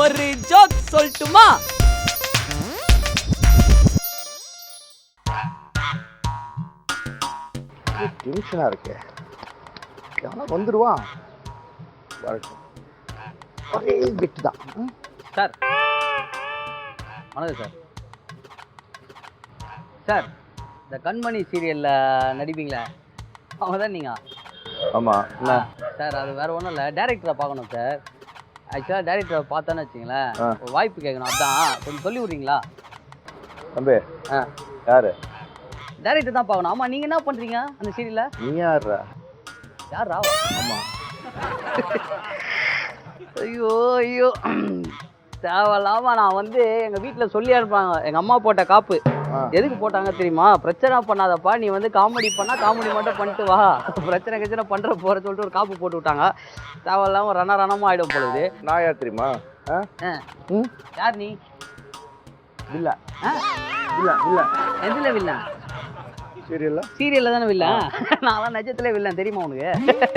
ஒரு ஜோக் சொல்லட்டுமா? டென்ஷனா இருக்கு. எவனா வந்துடுவான். ஒரே பெட்டு தான். சார் வணக்கம் சார். சார் இந்த கண்மணி சீரியலில் நடிப்பீங்களே அவங்க தான் நீங்கள்? ஆமா. சார் அது வேறு ஒன்றும் இல்லை, டேரக்டரை பார்க்கணும் சார். ஆக்சுவலாக டேரக்டரை பார்த்தோன்னு வச்சிங்களேன், ஒரு வாய்ப்பு கேட்கணும், அதான் கொஞ்சம் சொல்லி விட்றீங்களா? தம்பி யாரு? டேரக்டர் தான் பார்க்கணும். ஆமாம், நீங்கள் என்ன பண்ணுறீங்க அந்த சீரியலில்? நீ யாரா? யாரா? ஆமா. ஐயோ ஐயோ தேவையில்லாம நான் வந்து எங்கள் வீட்டில் சொல்லி அனுப்பாங்க. எங்கள் அம்மா போட்ட காப்பு எதுக்கு போட்டாங்க தெரியுமா? பிரச்சனை பண்ணாதப்பா, நீ வந்து காமெடி பண்ணால் காமெடி மட்டும் பண்ணிட்டு வா, பிரச்சனை பண்ணுற போகிற சொல்லிட்டு ஒரு காப்பு போட்டு விட்டாங்க. தேவையில்லாமல் ரணமாக ஆகிடும் பொழுது. நான் யார் தெரியுமா? யார் நீ? வில்ல. எதுல வில்ல? சீரியல்ல தானே வில்ல. நான் நிஜத்துல வில்ல தெரியுமா உனக்கு?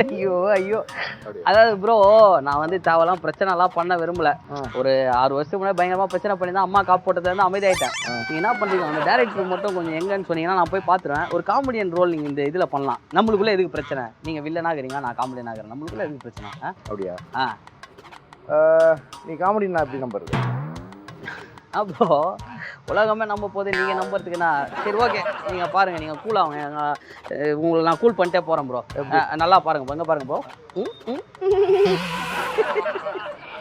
ஐயோ ஐயோ. அதாவது ப்ரோ, நான் வந்து தேவையெல்லாம் பிரச்சனை எல்லாம் பண்ண விரும்பல. ஒரு 6 வருஷத்துக்கு முன்னாடி பயங்கரமா பிரச்சனை பண்ணி தான் அம்மா காப்பு போட்டதுல இருந்து அமைதியாயிட்டேன். நீங்க என்ன பண்றீங்க, அந்த டேரக்டர் மட்டும் கொஞ்சம் எங்கன்னு சொன்னீங்கன்னா நான் போய் பாத்துருவேன். ஒரு காமெடியன் ரோல் நீங்க இந்த இதுல பண்ணலாம். நம்மளுக்குள்ள எதுக்கு பிரச்சனை? நீங்க வில்லனாகிறீங்க, நான் காமெடியன் ஆகிறேன். நம்மளுக்குள்ள எதுக்கு பிரச்சனை? அப்படியா? நீ காமெடி நான் எப்படி நம்புறது? அப்போ உலகமே நம்ப போது நீங்க நம்புறதுக்குன்னா சரி ஓகே, நீங்க பாருங்க, நீங்க கூல் ஆகுங்க. உங்களை நான் கூல் பண்ணிட்டே போறேன் ப்ரோ. நல்லா பாருங்க, எங்க பாருங்க ப்ரோ.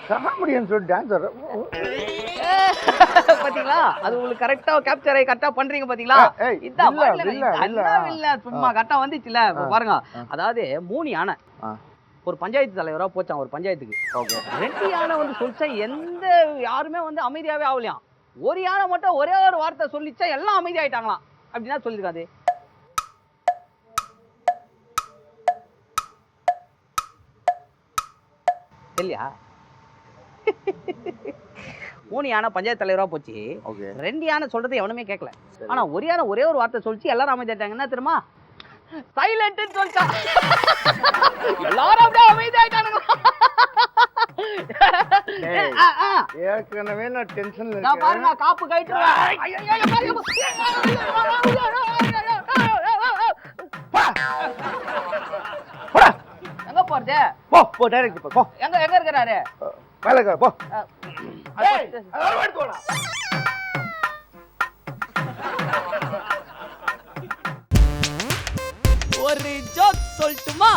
காமெடியன் சொல்லி டான்ஸர் பாத்தீங்களா? அது உங்களுக்கு கரெக்டா கேப்சர் ஆகி கரெக்டா பண்றீங்க பாத்தீங்களா? இல்ல சும்மா கரெக்டா வந்துச்சுல. பாருங்க, அதாவது 3 யானை ஒரு பஞ்சாயத்து தலைவரா போச்சான் ஒரு பஞ்சாயத்துக்கு. 2 யானை வந்து சொல்லிச்சா எந்த யாருமே வந்து அமைதியாவே ஆகலையாம். ஒரு யானை மட்டும் ஒரே ஒரு வார்த்தை சொல்லிச்சா எல்லாம் அமைதியாயிட்டாங்களாம். அப்படின்னா சொல்லிருக்காது. இல்லையா? 3 யானை பஞ்சாயத்து தலைவரா போச்சு. 2 யானை சொல்றது எவனுமே கேட்கல. ஆனா ஒரு யானை ஒரே ஒரு வார்த்தை சொல்லிச்சு எல்லாரும் அமைதியாயிட்டாங்க. என்ன தெரியுமா? சைலண்ட் சொல்லிட்டா. எல்லாரும் அப்படியே அமைதியாயிட்டானுங்க. ஏற்கனவே நான் டென்ஷன்ல இருக்கேன். நான் பாருங்க காப்பு கைட்டுறேன். எங்க போறது? போ டைரக்ட் போ. எங்க இருக்கறாரு? மேல இருக்க போ. ஒரு ஜோக் சொல்லட்டுமா?